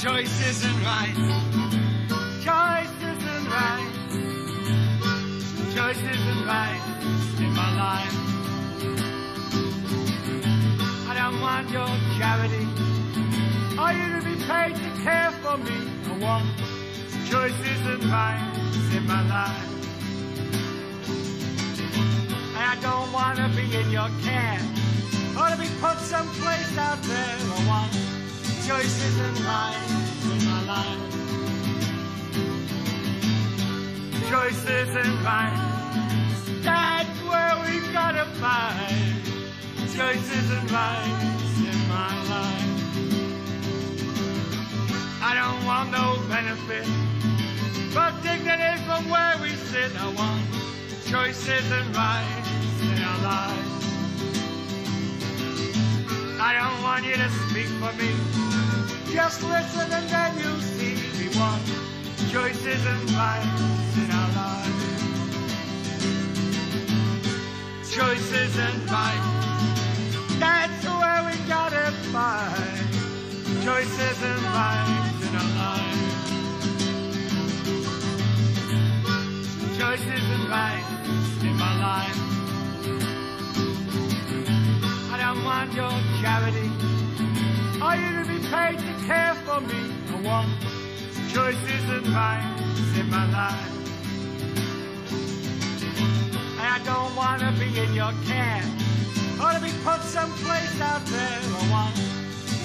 Choice isn't right. Choice isn't right. Choice isn't right in my life. I don't want your charity or you to be paid to care for me. I want choice isn't right in my life. And I don't want to be in your care or to be put someplace out there. I want choice isn't right in my life. Choice isn't right. That's where we gotta find. Choice isn't right in my life. I don't want no benefit, but dignity from where we sit. I want choice isn't right in our lives. I don't want you to speak for me. Just listen and then you'll see we want choice isn't right in our lives. Choice isn't right. That's where we gotta find. Choice isn't right in our lives. Choice isn't right in my life. I don't want your charity or you to be paid to care for me. I want choice isn't right in my life. And I don't want to be in your care or to be put someplace out there. I want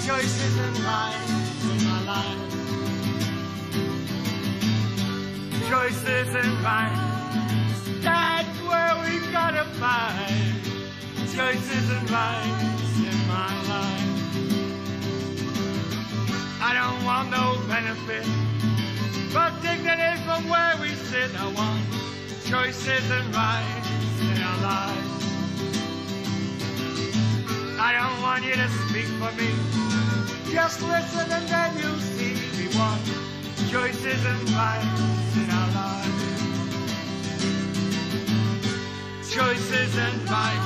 choice isn't right in my life. Choice isn't right. That's where we gotta find. Choice isn't right in my life. I don't want no benefit, but dignity from where we sit. I want choice isn't right in our lives. I don't want you to speak for me. Just listen and then you'll see we want choice isn't right in our lives. Choice isn't right.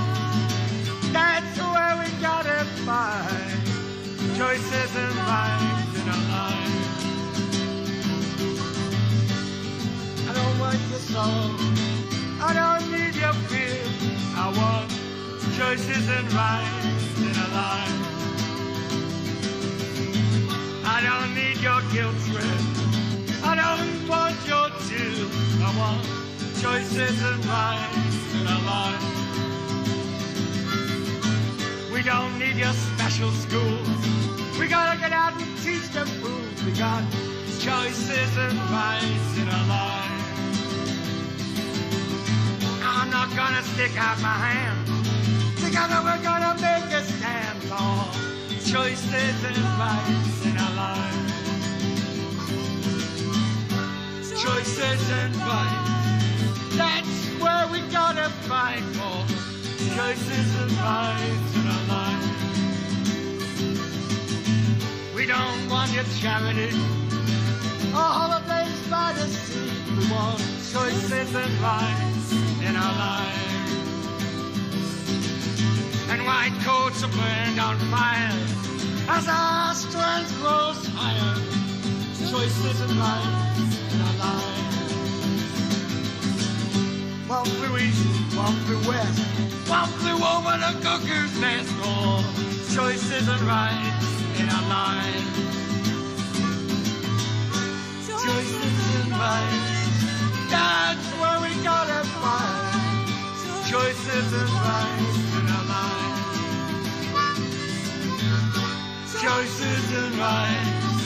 That's where we gotta find. Choice isn't right in our lives. I don't want your soul. I don't need your fear. I want choice isn't right in our lives. I don't need your guilt trip. I don't want your two. I want choice isn't right in our lives. We don't need your special schools. We gotta get out and teach them fools. We got choices and rights in our lives. I'm not gonna stick out my hand. Together we're gonna make a stand for choices and rights in our lives. Choices and rights. That's where we gotta fight for choices and rights in our lives. We don't want your charity or holidays by the sea. We want choices and rights in our lives. And white coats are burned on fire as our strength grows higher. Choices and rights in our lives. Walk through east, walk through west, walk through over the cuckoo's nest. Oh, choices and rights in our lives. Choices and rights. That's where we gotta find. Choices and rights in our lives. Choices and rights.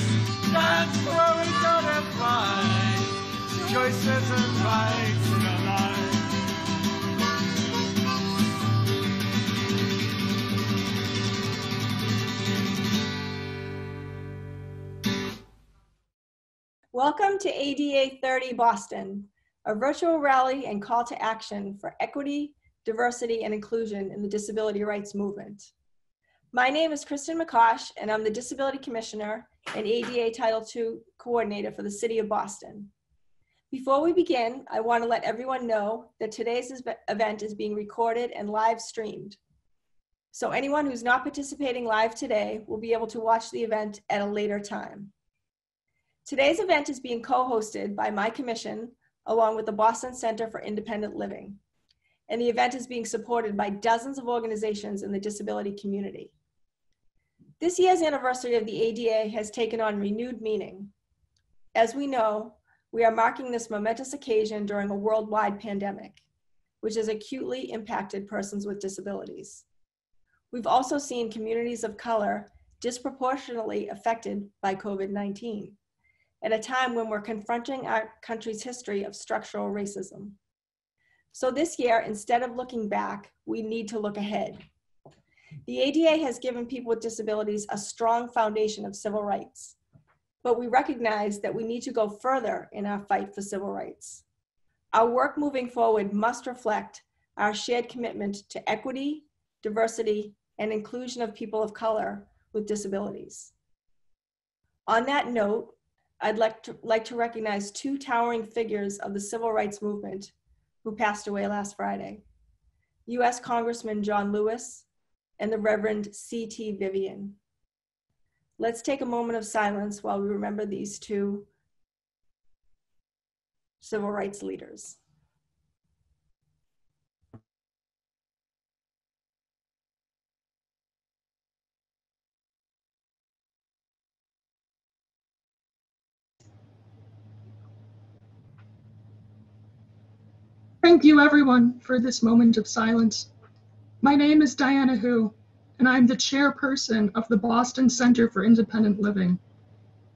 That's where we gotta find. Choices and rights in our lives. Welcome to ADA30Boston, a virtual rally and call to action for equity, diversity, and inclusion in the disability rights movement. My name is Kristen McCosh, and I'm the Disability Commissioner and ADA Title II Coordinator for the City of Boston. Before we begin, I want to let everyone know that today's event is being recorded and live streamed. So anyone who's not participating live today will be able to watch the event at a later time. Today's event is being co-hosted by my commission along with the Boston Center for Independent Living. And the event is being supported by dozens of organizations in the disability community. This year's anniversary of the ADA has taken on renewed meaning. As we know, we are marking this momentous occasion during a worldwide pandemic, which has acutely impacted persons with disabilities. We've also seen communities of color disproportionately affected by COVID-19 at a time when we're confronting our country's history of structural racism. So this year, instead of looking back, we need to look ahead. The ADA has given people with disabilities a strong foundation of civil rights, but we recognize that we need to go further in our fight for civil rights. Our work moving forward must reflect our shared commitment to equity, diversity, and inclusion of people of color with disabilities. On that note, I'd like to recognize two towering figures of the civil rights movement who passed away last Friday: U.S. Congressman John Lewis and the Reverend C.T. Vivian. Let's take a moment of silence while we remember these two civil rights leaders. Thank you, everyone, for this moment of silence. My name is Diana Hu, and I'm the chairperson of the Boston Center for Independent Living.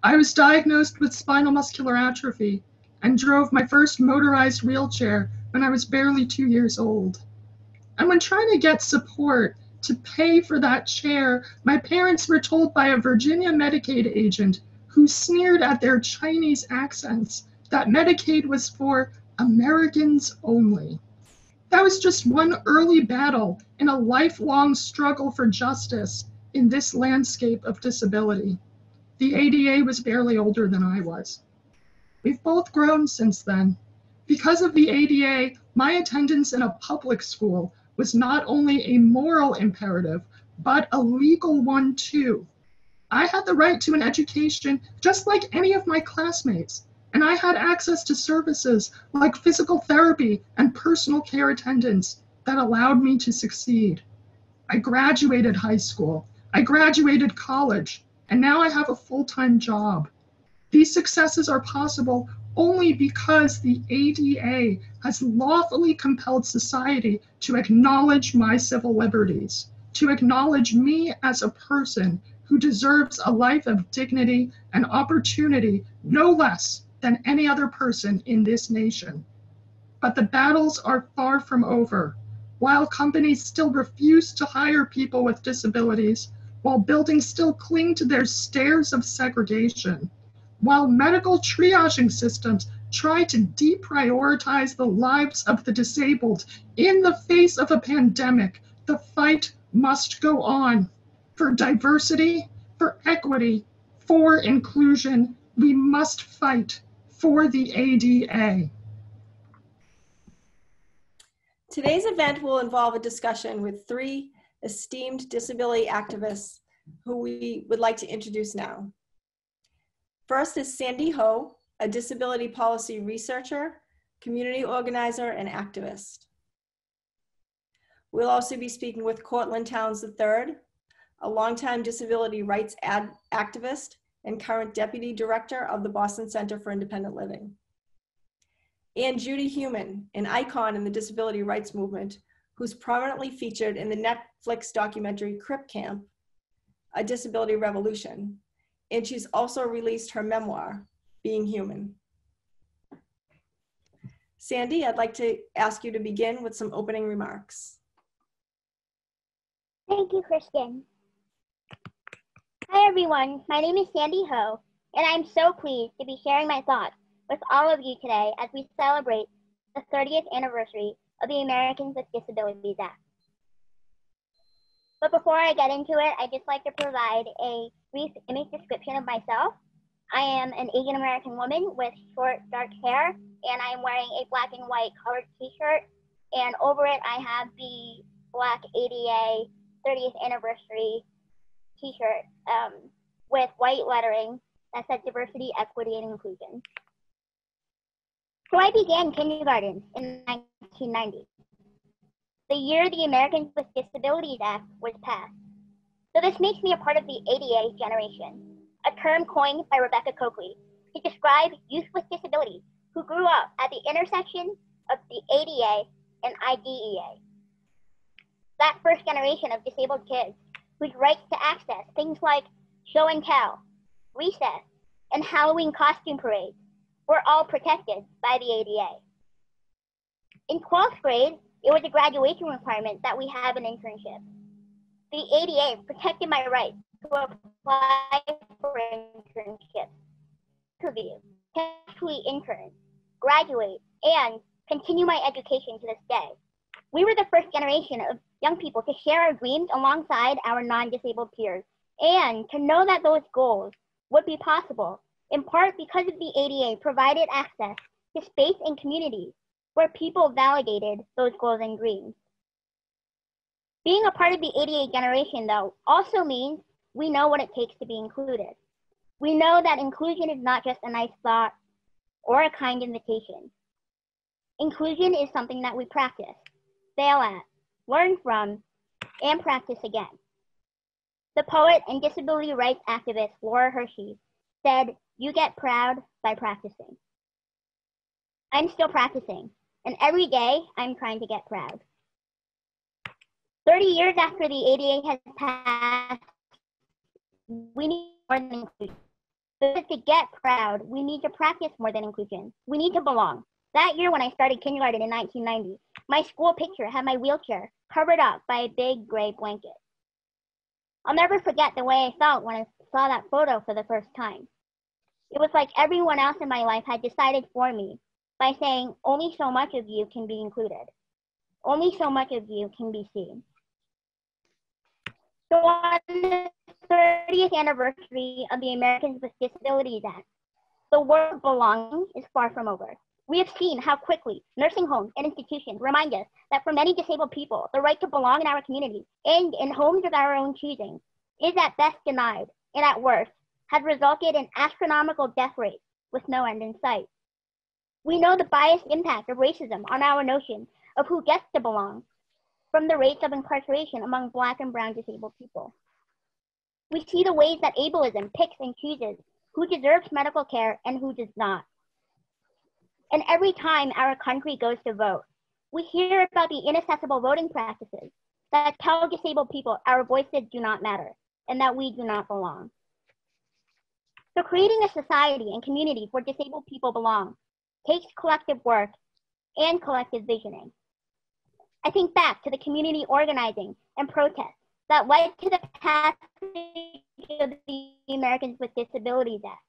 I was diagnosed with spinal muscular atrophy and drove my first motorized wheelchair when I was barely 2 years old. And when trying to get support to pay for that chair, my parents were told by a Virginia Medicaid agent who sneered at their Chinese accents that Medicaid was for Americans only. That was just one early battle in a lifelong struggle for justice in this landscape of disability. The ADA was barely older than I was. We've both grown since then. Because of the ADA, my attendance in a public school was not only a moral imperative, but a legal one too. I had the right to an education just like any of my classmates, and I had access to services like physical therapy and personal care attendance that allowed me to succeed. I graduated high school, I graduated college, and now I have a full-time job. These successes are possible only because the ADA has lawfully compelled society to acknowledge my civil liberties, to acknowledge me as a person who deserves a life of dignity and opportunity no less than any other person in this nation. But the battles are far from over. While companies still refuse to hire people with disabilities, while buildings still cling to their stairs of segregation, while medical triaging systems try to deprioritize the lives of the disabled in the face of a pandemic, the fight must go on. For diversity, for equity, for inclusion, we must fight for the ADA. Today's event will involve a discussion with three esteemed disability activists who we would like to introduce now. First is Sandy Ho, a disability policy researcher, community organizer, and activist. We'll also be speaking with Cortland Towns III, a longtime disability rights activist and current deputy director of the Boston Center for Independent Living. And Judy Heumann, an icon in the disability rights movement, who's prominently featured in the Netflix documentary Crip Camp, A Disability Revolution, and she's also released her memoir, Being Human. Sandy, I'd like to ask you to begin with some opening remarks. Thank you, Kristen. Hi, everyone. My name is Sandy Ho, and I'm so pleased to be sharing my thoughts with all of you today as we celebrate the 30th anniversary of the Americans with Disabilities Act. But before I get into it, I'd just like to provide a brief image description of myself. I am an Asian American woman with short, dark hair, and I'm wearing a black and white colored t-shirt, and over it I have the black ADA 30th anniversary t-shirt with white lettering that said diversity, equity, and inclusion. So I began kindergarten in 1990, the year the Americans with Disabilities Act was passed. So this makes me a part of the ADA generation, a term coined by Rebecca Coakley to describe youth with disabilities who grew up at the intersection of the ADA and IDEA. That first generation of disabled kids whose rights to access things like show and tell, recess, and Halloween costume parades were all protected by the ADA. In 12th grade, it was a graduation requirement that we have an internship. The ADA protected my right to apply for internships, interview, potentially intern, graduate, and continue my education to this day. We were the first generation of young people to share our dreams alongside our non-disabled peers and to know that those goals would be possible, in part because of the ADA provided access to space and communities where people validated those goals and dreams. Being a part of the ADA generation, though, also means we know what it takes to be included. We know that inclusion is not just a nice thought or a kind invitation. Inclusion is something that we practice, fail at, learn from, and practice again. The poet and disability rights activist Laura Hershey said, "You get proud by practicing." I'm still practicing, and every day I'm trying to get proud. 30 years after the ADA has passed, we need more than inclusion. But to get proud, we need to practice more than inclusion. We need to belong. That year when I started kindergarten in 1990, my school picture had my wheelchair covered up by a big gray blanket. I'll never forget the way I felt when I saw that photo for the first time. It was like everyone else in my life had decided for me by saying, only so much of you can be included. Only so much of you can be seen. So on the 30th anniversary of the Americans with Disabilities Act, the work of belonging is far from over. We have seen how quickly nursing homes and institutions remind us that for many disabled people, the right to belong in our community and in homes of our own choosing is at best denied and at worst has resulted in astronomical death rates with no end in sight. We know the biased impact of racism on our notion of who gets to belong from the rates of incarceration among Black and brown disabled people. We see the ways that ableism picks and chooses who deserves medical care and who does not. And every time our country goes to vote, we hear about the inaccessible voting practices that tell disabled people our voices do not matter and that we do not belong. So creating a society and community where disabled people belong takes collective work and collective visioning. I think back to the community organizing and protests that led to the passage of the Americans with Disabilities Act.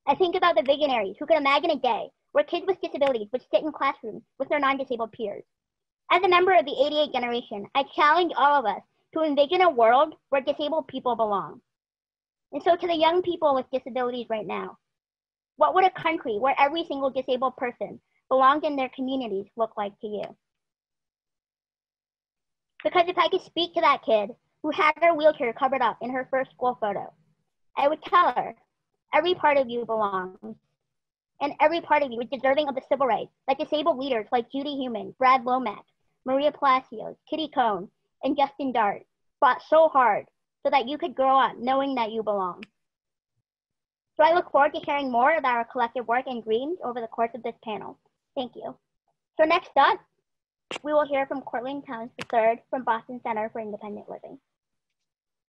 I think about the visionaries who could imagine a day where kids with disabilities would sit in classrooms with their non-disabled peers. As a member of the ADA generation, I challenge all of us to envision a world where disabled people belong. And so to the young people with disabilities right now, what would a country where every single disabled person belongs in their communities look like to you? Because if I could speak to that kid who had her wheelchair covered up in her first school photo, I would tell her, every part of you belongs. And every part of you is deserving of the civil rights that disabled leaders like Judy Heumann, Brad Lomax, Maria Palacios, Kitty Cohn, and Justin Dart fought so hard so that you could grow up knowing that you belong. So I look forward to sharing more of our collective work and dreams over the course of this panel. Thank you. So next up, we will hear from Cortland Towns III from Boston Center for Independent Living.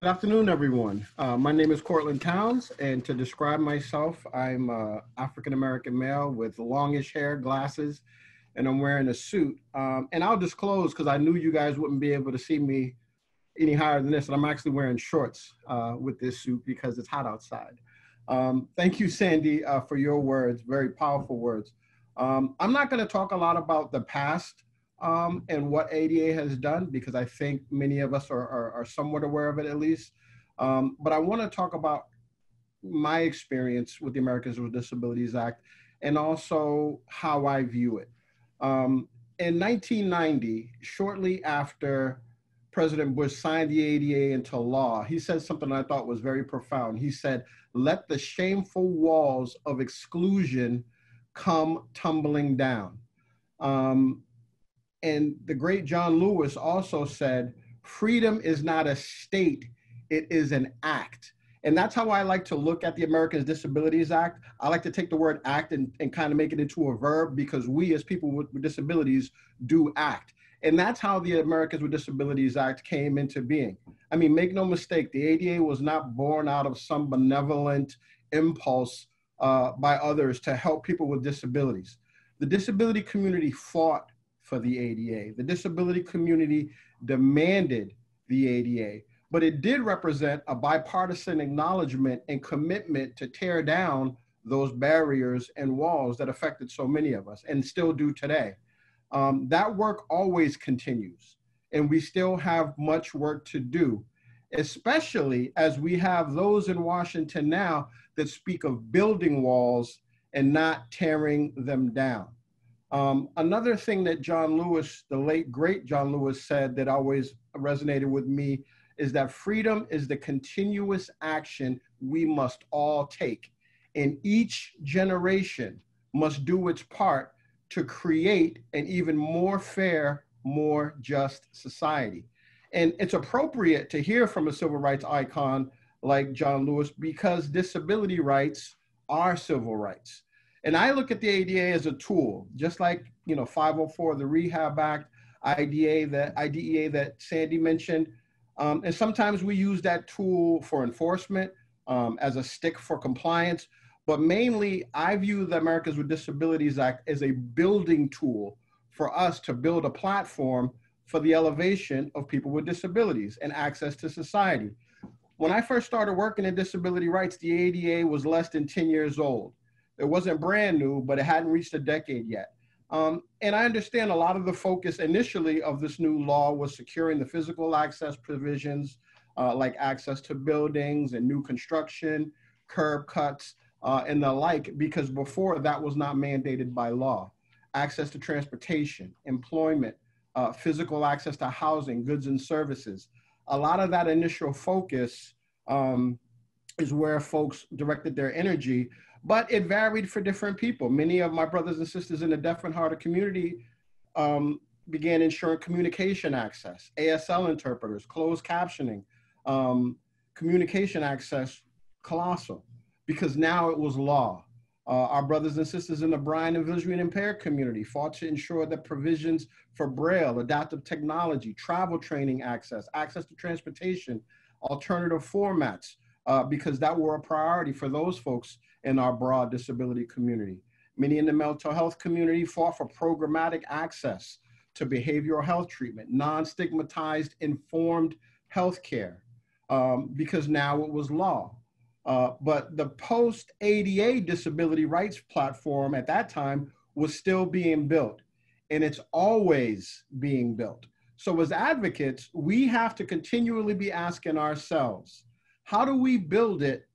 Good afternoon, everyone. My name is Cortland Towns, and to describe myself, I'm an African-American male with longish hair, glasses, and I'm wearing a suit. And I'll disclose, because I knew you guys wouldn't be able to see me any higher than this, and I'm actually wearing shorts with this suit because it's hot outside. Thank you, Sandy, for your words, very powerful words. I'm not going to talk a lot about the past and what ADA has done, because I think many of us are somewhat aware of it at least. But I want to talk about my experience with the Americans with Disabilities Act and also how I view it. In 1990, shortly after President Bush signed the ADA into law, he said something I thought was very profound. He said, "Let the shameful walls of exclusion come tumbling down." And the great John Lewis also said, "Freedom is not a state, it is an act." And that's how I like to look at the Americans Disabilities Act. I like to take the word act and kind of make it into a verb, because we as people with disabilities do act. And that's how the Americans with Disabilities Act came into being. I mean, make no mistake, the ADA was not born out of some benevolent impulse by others to help people with disabilities. The disability community fought for the ADA. The disability community demanded the ADA, but it did represent a bipartisan acknowledgement and commitment to tear down those barriers and walls that affected so many of us and still do today. That work always continues, and we still have much work to do, especially as we have those in Washington now that speak of building walls and not tearing them down. Another thing that John Lewis, the late great John Lewis, said that always resonated with me is that freedom is the continuous action we must all take, and each generation must do its part to create an even more fair, more just society. And it's appropriate to hear from a civil rights icon like John Lewis, because disability rights are civil rights. And I look at the ADA as a tool, just like 504, the Rehab Act, IDEA that Sandy mentioned. And sometimes we use that tool for enforcement, as a stick for compliance. But mainly, I view the Americans with Disabilities Act as a building tool for us to build a platform for the elevation of people with disabilities and access to society. When I first started working in disability rights, the ADA was less than 10 years old. It wasn't brand new, but it hadn't reached a decade yet. And I understand a lot of the focus initially of this new law was securing the physical access provisions, like access to buildings and new construction, curb cuts, and the like, because before that was not mandated by law. Access to transportation, employment, physical access to housing, goods and services. A lot of that initial focus is where folks directed their energy, but it varied for different people. Many of my brothers and sisters in the deaf and hard community began ensuring communication access, ASL interpreters, closed captioning, communication access, colossal, because now it was law. Our brothers and sisters in the blind and visually impaired community fought to ensure that provisions for Braille, adaptive technology, travel training access, access to transportation, alternative formats, because that were a priority for those folks in our broad disability community. Many in the mental health community fought for programmatic access to behavioral health treatment, non-stigmatized, informed healthcare, because now it was law. But the post-ADA disability rights platform at that time was still being built, and it's always being built. So as advocates, we have to continually be asking ourselves, how do we build it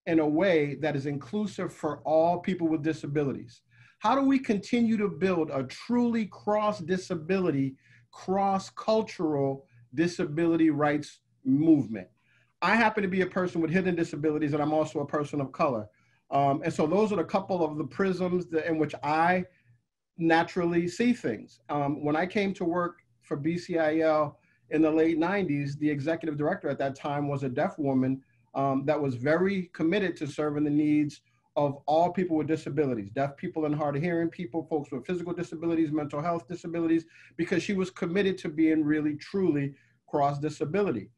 in a way that is inclusive for all people with disabilities? How do we continue to build a truly cross-disability, cross-cultural disability rights movement? I happen to be a person with hidden disabilities, and I'm also a person of color. And so those are a couple of the prisms in which I naturally see things. When I came to work for BCIL in the late 90s, the executive director at that time was a deaf woman that was very committed to serving the needs of all people with disabilities, deaf people and hard of hearing people, folks with physical disabilities, mental health disabilities, because she was committed to being really, truly cross-disability.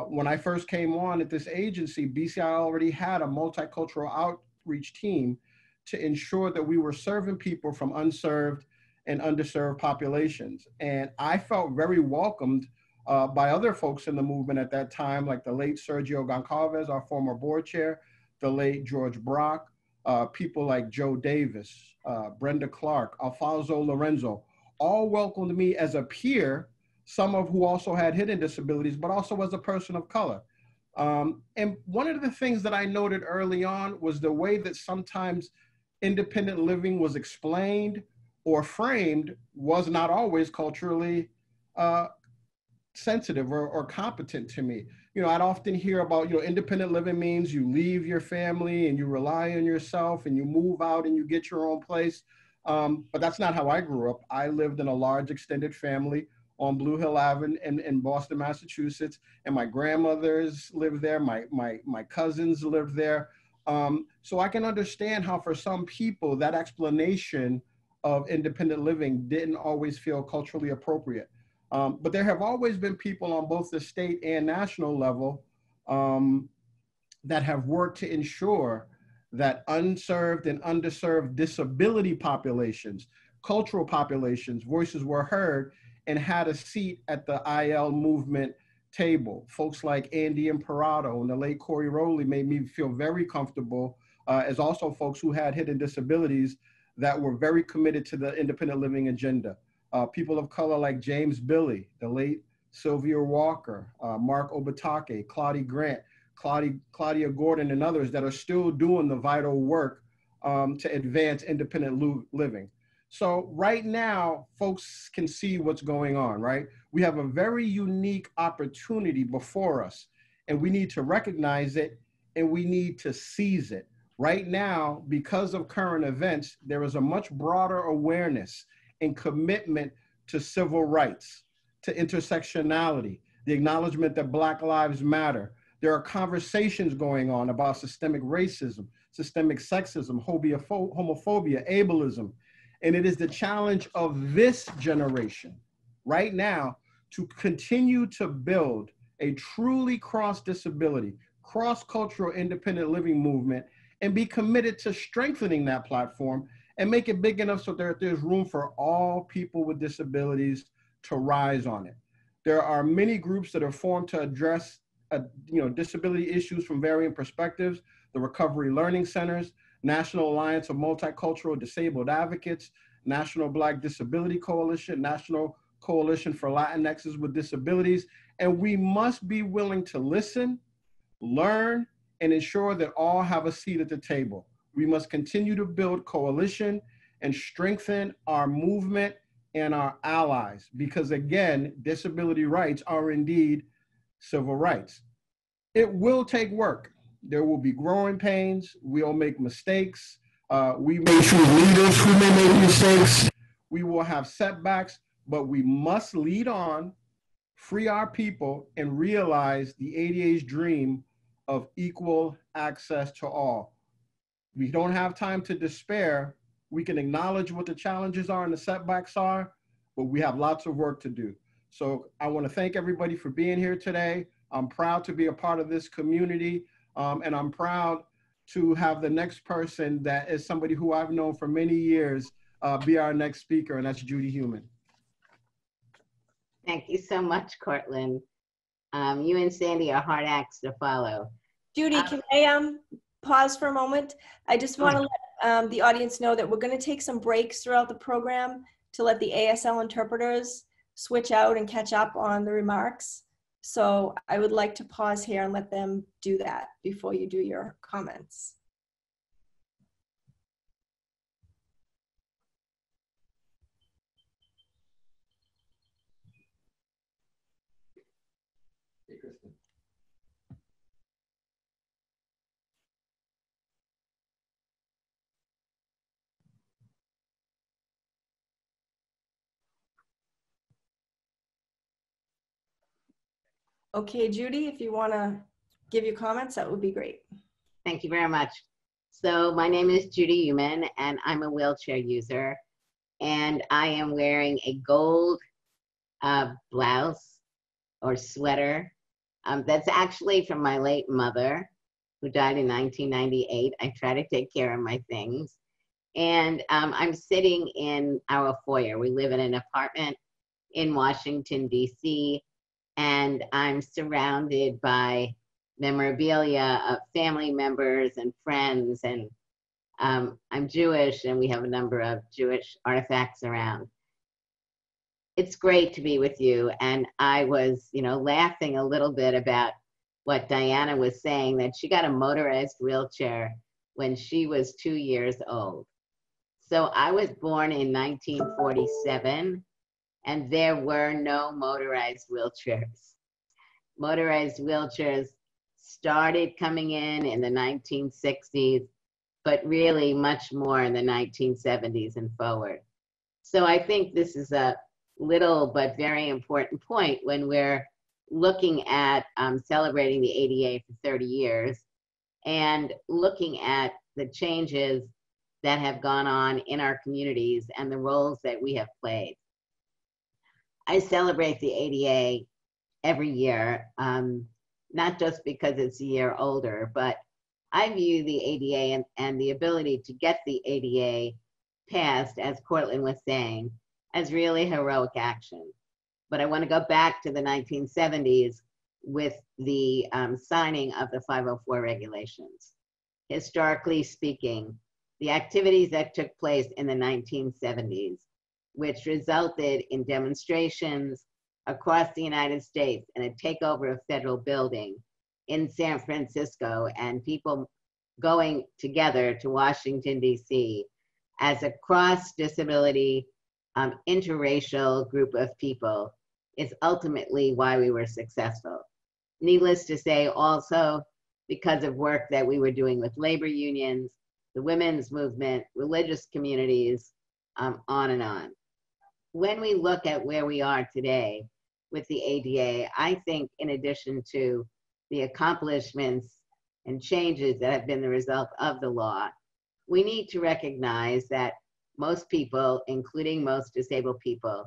When I first came on at this agency, BCI already had a multicultural outreach team to ensure that we were serving people from unserved and underserved populations. And I felt very welcomed by other folks in the movement at that time, like the late Sergio Goncalves, our former board chair, the late George Brock, people like Joe Davis, Brenda Clark, Alfonso Lorenzo, all welcomed me as a peer, some of who also had hidden disabilities, but also as a person of color. And one of the things that I noted early on was the way that sometimes independent living was explained or framed was not always culturally sensitive or competent to me. You know, I'd often hear about, you know, independent living means you leave your family and you rely on yourself and you move out and you get your own place. But that's not how I grew up. I lived in a large extended family on Blue Hill Avenue in Boston, Massachusetts, and my grandmothers lived there. My cousins lived there. So I can understand how for some people that explanation of independent living didn't always feel culturally appropriate. But there have always been people on both the state and national level that have worked to ensure that unserved and underserved disability populations, cultural populations, voices were heard and had a seat at the IL movement table. Folks like Andy Imparato and the late Corey Rowley made me feel very comfortable, as also folks who had hidden disabilities that were very committed to the independent living agenda. People of color like James Billy, the late Sylvia Walker, Mark Obatake, Claudia Grant, Claudia Gordon, and others that are still doing the vital work to advance independent living. So right now, folks can see what's going on, right? We have a very unique opportunity before us, and we need to recognize it and we need to seize it. Right now, because of current events, there is a much broader awareness and commitment to civil rights, to intersectionality, the acknowledgement that Black Lives Matter. There are conversations going on about systemic racism, systemic sexism, homophobia, ableism. And it is the challenge of this generation right now to continue to build a truly cross-disability, cross-cultural independent living movement and be committed to strengthening that platform and make it big enough so that there's room for all people with disabilities to rise on it. There are many groups that are formed to address disability issues from varying perspectives: the Recovery Learning Centers, National Alliance of Multicultural Disabled Advocates, National Black Disability Coalition, National Coalition for Latinxes with Disabilities. And we must be willing to listen, learn, and ensure that all have a seat at the table. We must continue to build coalition and strengthen our movement and our allies, because again, disability rights are indeed civil rights. It will take work. There will be growing pains. We'll make mistakes. We may choose leaders who may make mistakes. We will have setbacks, but we must lead on, free our people, and realize the ADA's dream of equal access to all. We don't have time to despair. We can acknowledge what the challenges are and the setbacks are, but we have lots of work to do. So I want to thank everybody for being here today. I'm proud to be a part of this community, and I'm proud to have the next person that is somebody who I've known for many years be our next speaker, and that's Judy Heumann. Thank you so much, Cortland. You and Sandy are hard acts to follow. Judy, can I pause for a moment? I just want to let the audience know that we're going to take some breaks throughout the program to let the ASL interpreters switch out and catch up on the remarks. So I would like to pause here and let them do that before you do your comments. Hey, Kristen. Okay, Judy, if you want to give your comments, that would be great. Thank you very much. So my name is Judy Heumann, and I'm a wheelchair user. And I am wearing a gold blouse or sweater. That's actually from my late mother, who died in 1998. I try to take care of my things. And I'm sitting in our foyer. We live in an apartment in Washington, D.C., and I'm surrounded by memorabilia of family members and friends, and I'm Jewish, and we have a number of Jewish artifacts around. It's great to be with you, and I was, laughing a little bit about what Diana was saying, that she got a motorized wheelchair when she was 2 years old. So I was born in 1947, and there were no motorized wheelchairs. Motorized wheelchairs started coming in the 1960s, but really much more in the 1970s and forward. So I think this is a little but very important point when we're looking at celebrating the ADA for 30 years and looking at the changes that have gone on in our communities and the roles that we have played. I celebrate the ADA every year, not just because it's a year older, but I view the ADA and the ability to get the ADA passed, as Cortland was saying, as really heroic action. But I want to go back to the 1970s with the signing of the 504 regulations. Historically speaking, the activities that took place in the 1970s, which resulted in demonstrations across the United States and a takeover of federal building in San Francisco, and people going together to Washington, D.C. as a cross-disability, interracial group of people, is ultimately why we were successful. Needless to say, also because of work that we were doing with labor unions, the women's movement, religious communities, on and on. When we look at where we are today with the ADA, I think in addition to the accomplishments and changes that have been the result of the law, we need to recognize that most people, including most disabled people,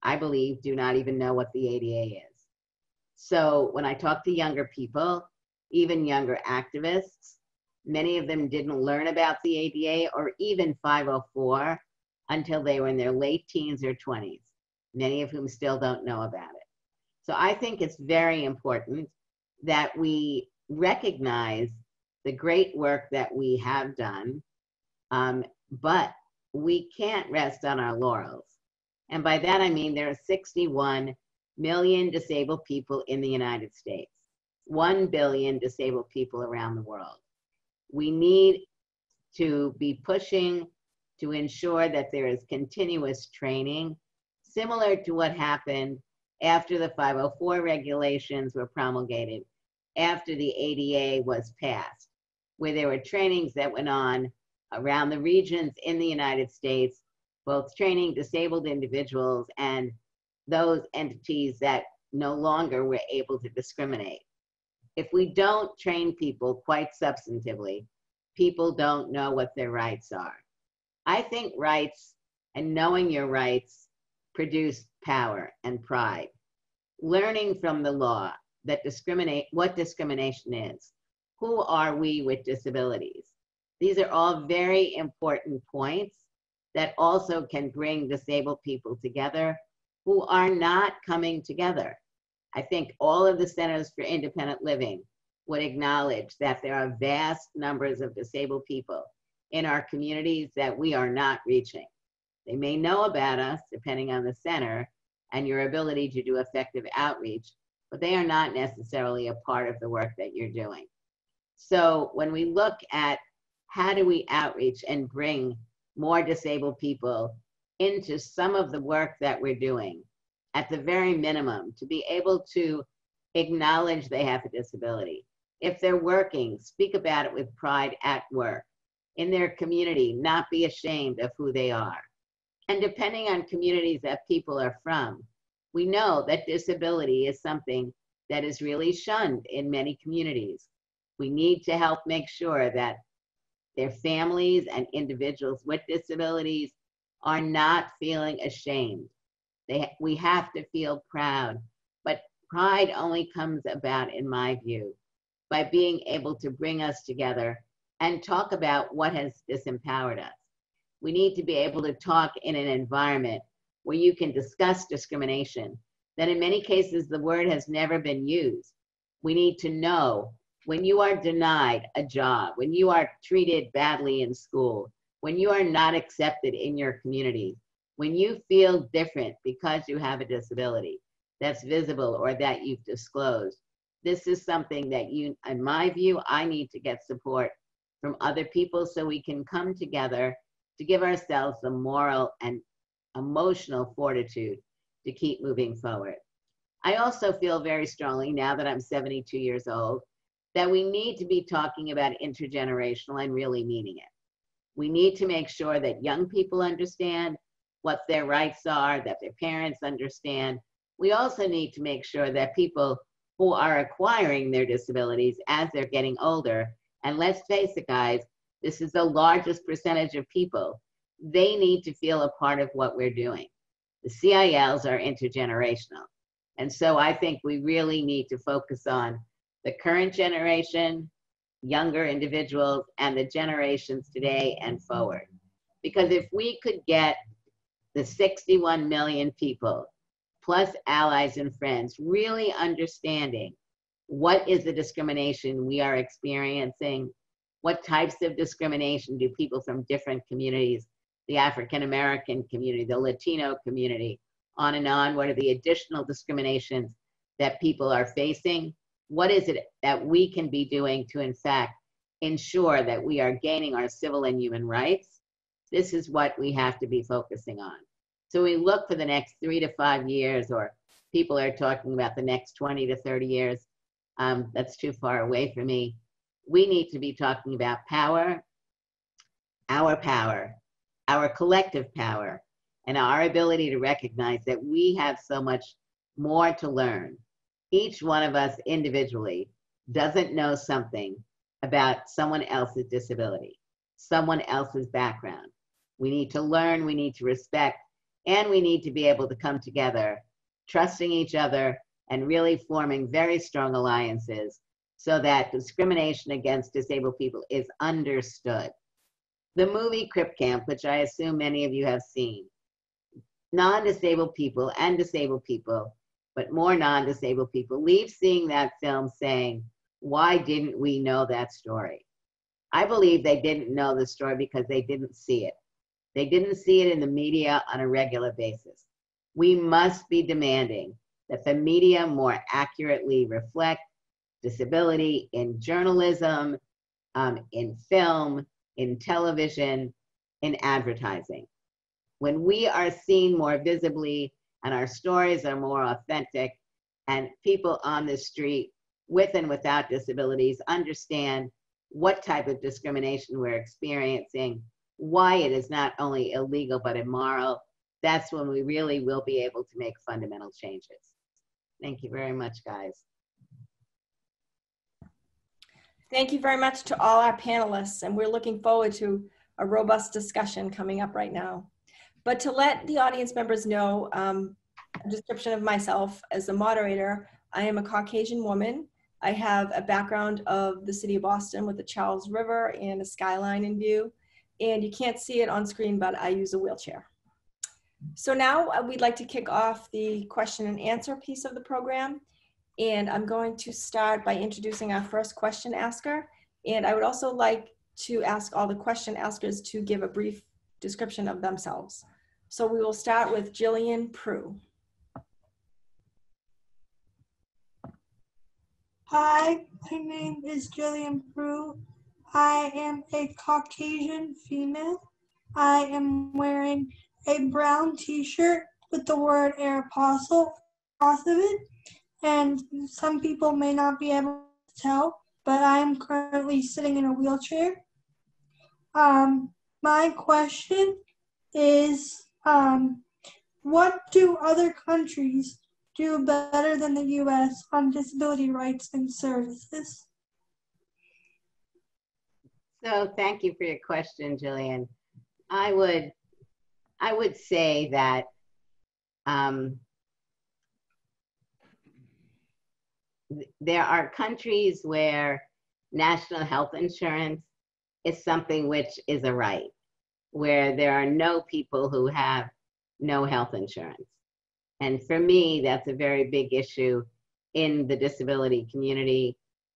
I believe, do not even know what the ADA is. So when I talk to younger people, even younger activists, many of them didn't learn about the ADA or even 504 until they were in their late teens or 20s, many of whom still don't know about it. So I think it's very important that we recognize the great work that we have done, but we can't rest on our laurels. And by that I mean there are 61 million disabled people in the United States, 1 billion disabled people around the world. We need to be pushing to ensure that there is continuous training, similar to what happened after the 504 regulations were promulgated, after the ADA was passed, where there were trainings that went on around the regions in the United States, both training disabled individuals and those entities that no longer were able to discriminate. If we don't train people quite substantively, people don't know what their rights are. I think rights and knowing your rights produce power and pride. Learning from the law that what discrimination is. Who are we with disabilities? These are all very important points that also can bring disabled people together who are not coming together. I think all of the Centers for Independent Living would acknowledge that there are vast numbers of disabled people in our communities that we are not reaching. They may know about us, depending on the center and your ability to do effective outreach, but they are not necessarily a part of the work that you're doing. So when we look at how do we outreach and bring more disabled people into some of the work that we're doing, at the very minimum, to be able to acknowledge they have a disability. If they're working, speak about it with pride at work. In their community, not be ashamed of who they are. And depending on communities that people are from, we know that disability is something that is really shunned in many communities. We need to help make sure that their families and individuals with disabilities are not feeling ashamed. We have to feel proud, but pride only comes about, in my view, by being able to bring us together and talk about what has disempowered us. We need to be able to talk in an environment where you can discuss discrimination, that in many cases the word has never been used. We need to know when you are denied a job, when you are treated badly in school, when you are not accepted in your community, when you feel different because you have a disability that's visible or that you've disclosed. This is something that in my view, I need to get support from other people so we can come together to give ourselves the moral and emotional fortitude to keep moving forward. I also feel very strongly, now that I'm 72 years old, that we need to be talking about intergenerational and really meaning it. We need to make sure that young people understand what their rights are, that their parents understand. We also need to make sure that people who are acquiring their disabilities as they're getting older, and let's face it, guys, this is the largest percentage of people, they need to feel a part of what we're doing. The CILs are intergenerational. And so I think we really need to focus on the current generation, younger individuals, and the generations today and forward. Because if we could get the 61 million people, plus allies and friends, really understanding what is the discrimination we are experiencing, what types of discrimination do people from different communities, the African American community, the Latino community, on and on, what are the additional discriminations that people are facing? What is it that we can be doing to, in fact, ensure that we are gaining our civil and human rights? This is what we have to be focusing on. So we look for the next 3 to 5 years, or people are talking about the next 20 to 30 years. That's too far away for me. We need to be talking about power, our collective power, and our ability to recognize that we have so much more to learn. Each one of us individually doesn't know something about someone else's disability, someone else's background. We need to learn, we need to respect, and we need to be able to come together, trusting each other and really forming very strong alliances so that discrimination against disabled people is understood. The movie Crip Camp, which I assume many of you have seen, non-disabled people and disabled people, but more non-disabled people, leave seeing that film saying, why didn't we know that story? I believe they didn't know the story because they didn't see it. They didn't see it in the media on a regular basis. We must be demanding that the media more accurately reflect disability in journalism, in film, in television, in advertising. When we are seen more visibly and our stories are more authentic, and people on the street with and without disabilities understand what type of discrimination we're experiencing, why it is not only illegal but immoral, that's when we really will be able to make fundamental changes. Thank you very much, guys. Thank you very much to all our panelists, and we're looking forward to a robust discussion coming up right now. But to let the audience members know a description of myself as the moderator, I am a Caucasian woman. I have a background of the city of Boston with the Charles River and a skyline in view. And you can't see it on screen, but I use a wheelchair. So now we'd like to kick off the question and answer piece of the program. And I'm going to start by introducing our first question asker. And I would also like to ask all the question askers to give a brief description of themselves. So we will start with Jillian Prue. Hi, my name is Jillian Prue. I am a Caucasian female. I am wearing a brown t-shirt with the word Aeropostale across of it. And some people may not be able to tell, but I am currently sitting in a wheelchair. My question is, what do other countries do better than the U.S. on disability rights and services? So thank you for your question, Jillian. I would say that there are countries where national health insurance is something which is a right, where there are no people who have no health insurance. And for me, that's a very big issue in the disability community,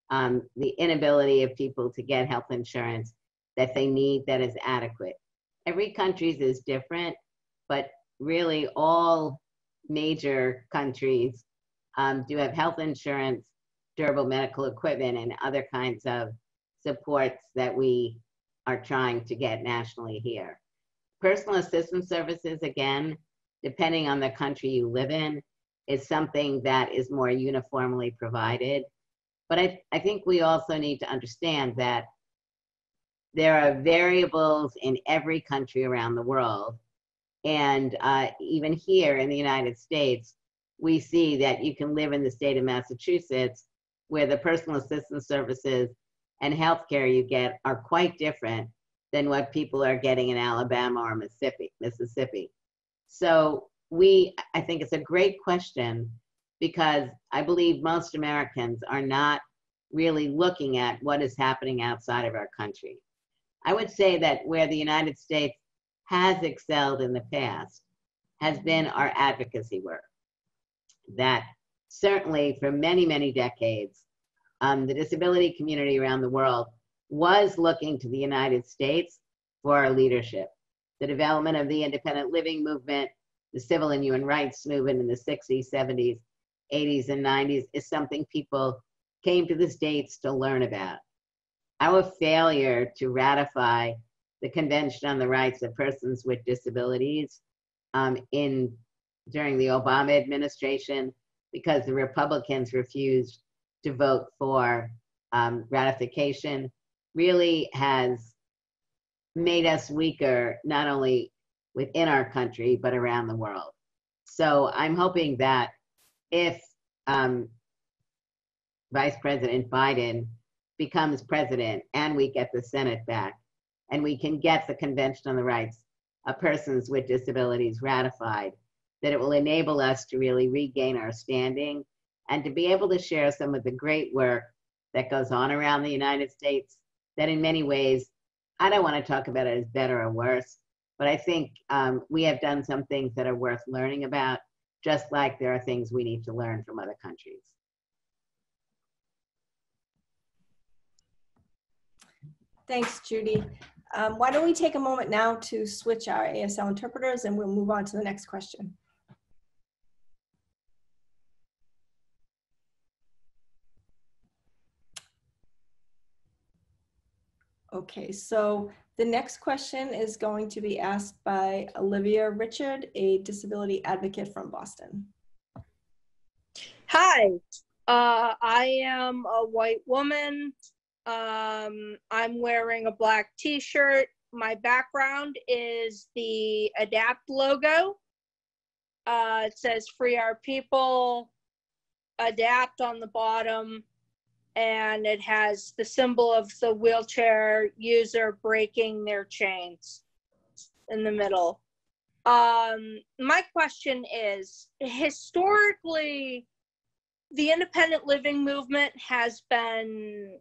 the inability of people to get health insurance that they need that is adequate. Every country's is different, but really all major countries do have health insurance, durable medical equipment, and other kinds of supports that we are trying to get nationally here. Personal assistance services, again, depending on the country you live in, is something that is more uniformly provided. But I think we also need to understand that there are variables in every country around the world. And even here in the United States, we see that you can live in the state of Massachusetts where the personal assistance services and healthcare you get are quite different than what people are getting in Alabama or Mississippi. So I think it's a great question, because I believe most Americans are not really looking at what is happening outside of our country. I would say that where the United States has excelled in the past has been our advocacy work. That certainly for many, many decades, the disability community around the world was looking to the United States for our leadership. The development of the independent living movement, the civil and human rights movement in the 60s, 70s, 80s, and 90s is something people came to the States to learn about. Our failure to ratify the Convention on the Rights of Persons with Disabilities during the Obama administration, because the Republicans refused to vote for ratification, really has made us weaker, not only within our country, but around the world. So I'm hoping that if Vice President Biden becomes president and we get the Senate back and we can get the Convention on the Rights of Persons with Disabilities ratified, that it will enable us to really regain our standing and to be able to share some of the great work that goes on around the United States that in many ways, I don't want to talk about it as better or worse, but I think we have done some things that are worth learning about, just like there are things we need to learn from other countries. Thanks, Judy. Why don't we take a moment now to switch our ASL interpreters, and we'll move on to the next question. Okay, so the next question is going to be asked by Olivia Richard, a disability advocate from Boston. Hi, I am a white woman. I'm wearing a black t-shirt. My background is the ADAPT logo. It says Free Our People, ADAPT on the bottom, and it has the symbol of the wheelchair user breaking their chains in the middle. My question is, historically, the independent living movement has been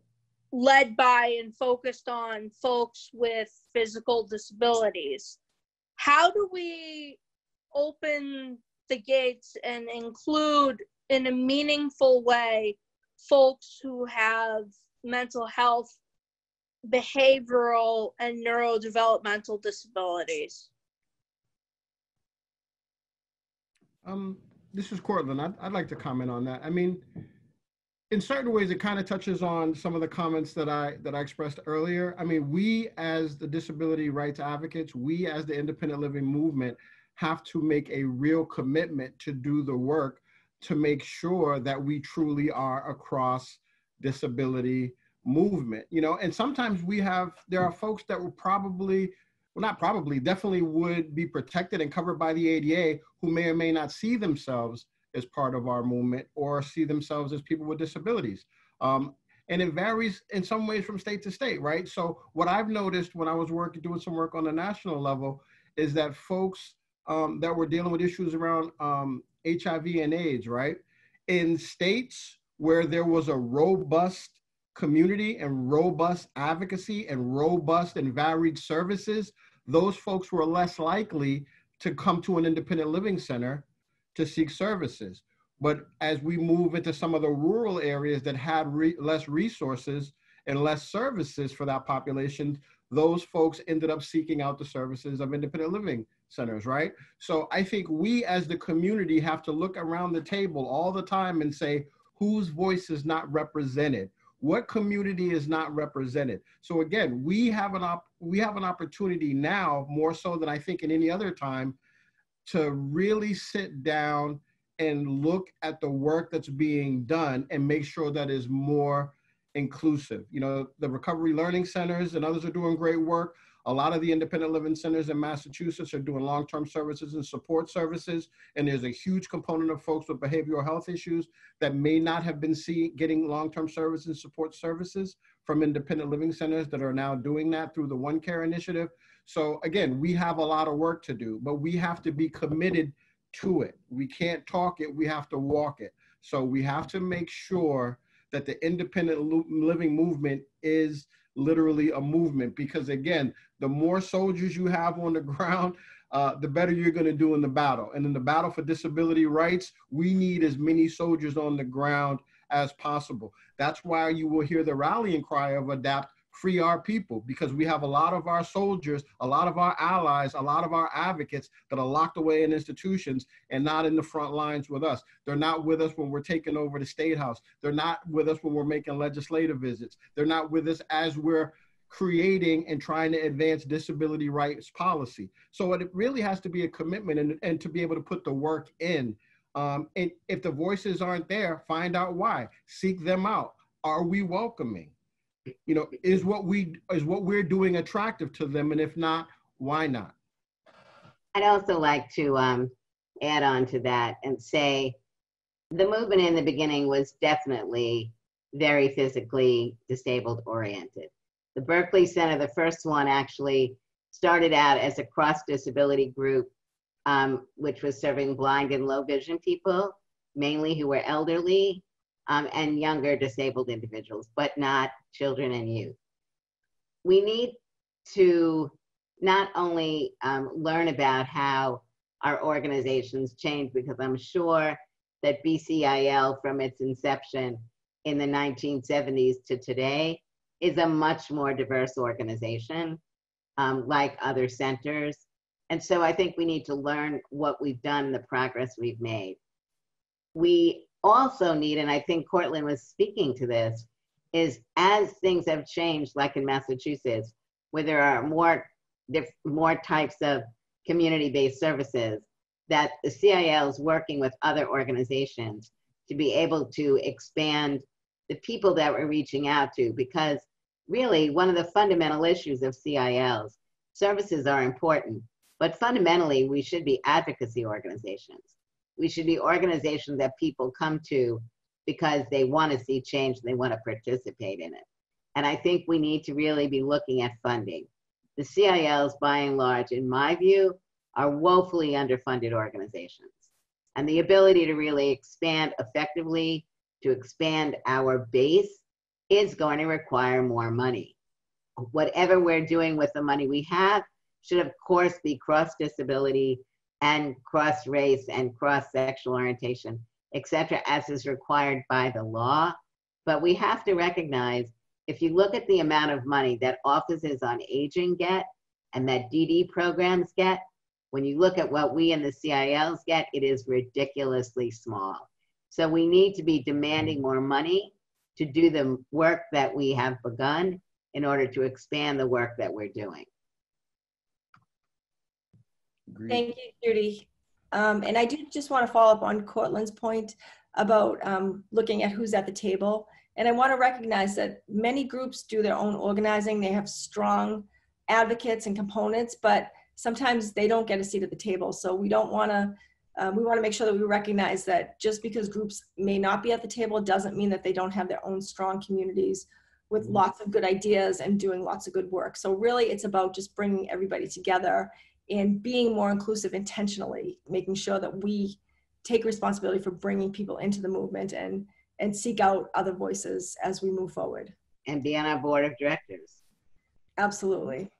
led by and focused on folks with physical disabilities. How do we open the gates and include in a meaningful way folks who have mental health, behavioral, and neurodevelopmental disabilities? This is Cortland. I'd like to comment on that. I mean, in certain ways, it kind of touches on some of the comments that I expressed earlier. I mean, we as the disability rights advocates, we as the independent living movement have to make a real commitment to do the work to make sure that we truly are across disability movement, you know. And sometimes there are folks that will definitely would be protected and covered by the ADA who may or may not see themselves as part of our movement or see themselves as people with disabilities. And it varies in some ways from state to state, right? So what I've noticed when I was doing some work on the national level is that folks that were dealing with issues around HIV and AIDS, right? In states where there was a robust community and robust advocacy and robust and varied services, those folks were less likely to come to an independent living center to seek services. But as we move into some of the rural areas that had less resources and less services for that population, those folks ended up seeking out the services of independent living centers, right? So I think we as the community have to look around the table all the time and say, whose voice is not represented? What community is not represented? So again, we have an opportunity now, more so than I think in any other time, to really sit down and look at the work that's being done and make sure that is more inclusive. You know, the recovery learning centers and others are doing great work. A lot of the independent living centers in Massachusetts are doing long-term services and support services. And there's a huge component of folks with behavioral health issues that may not have been getting long-term services and support services from independent living centers that are now doing that through the One Care initiative. So again, we have a lot of work to do, but we have to be committed to it. We can't talk it, we have to walk it. So we have to make sure that the independent living movement is literally a movement, because again, the more soldiers you have on the ground, the better you're going to do in the battle. And in the battle for disability rights, we need as many soldiers on the ground as possible. That's why you will hear the rallying cry of ADAPT, free our people, because we have a lot of our soldiers, a lot of our allies, a lot of our advocates that are locked away in institutions and not in the front lines with us. They're not with us when we're taking over the State House. They're not with us when we're making legislative visits. They're not with us as we're creating and trying to advance disability rights policy. So it really has to be a commitment and to be able to put the work in. And if the voices aren't there, find out why. Seek them out. Are we welcoming? You know, is what we're doing attractive to them? And if not, why not? I'd also like to add on to that and say the movement in the beginning was definitely very physically disabled oriented. The Berkeley Center, the first one, actually started out as a cross-disability group, which was serving blind and low vision people, mainly who were elderly, and younger disabled individuals, but not children and youth. We need to not only learn about how our organizations change, because I'm sure that BCIL from its inception in the 1970s to today is a much more diverse organization, like other centers. And so I think we need to learn what we've done, the progress we've made. We also need, and I think Cortland was speaking to this, is as things have changed, like in Massachusetts, where there are more types of community-based services, that the CIL is working with other organizations to be able to expand the people that we're reaching out to, because really one of the fundamental issues of CILs, services are important, but fundamentally we should be advocacy organizations. We should be organizations that people come to because they want to see change and they want to participate in it. And I think we need to really be looking at funding. The CILs, by and large, in my view, are woefully underfunded organizations. And the ability to really expand effectively, to expand our base, is going to require more money. Whatever we're doing with the money we have should, of course, be cross-disability and cross-race and cross-sexual orientation, et cetera, as is required by the law. But we have to recognize, if you look at the amount of money that offices on aging get and that DD programs get, when you look at what we in the CILs get, it is ridiculously small. So we need to be demanding more money to do the work that we have begun in order to expand the work that we're doing. Agreed. Thank you, Judy. And I do just want to follow up on Cortland's point about looking at who's at the table. And I want to recognize that many groups do their own organizing. They have strong advocates and components, but sometimes they don't get a seat at the table. So we don't want to, we want to make sure that we recognize that just because groups may not be at the table doesn't mean that they don't have their own strong communities with lots of good ideas and doing lots of good work. So really it's about just bringing everybody together and being more inclusive intentionally, making sure that we take responsibility for bringing people into the movement and seek out other voices as we move forward. And be on our board of directors. Absolutely.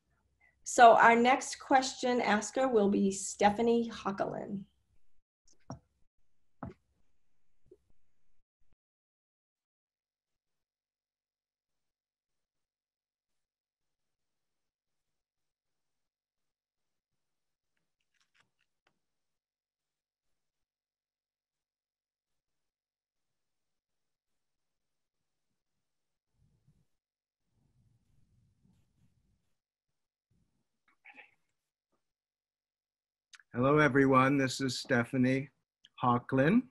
So our next question asker will be Stephanie Hockelin. Hello, everyone. This is Stephanie Hawklin.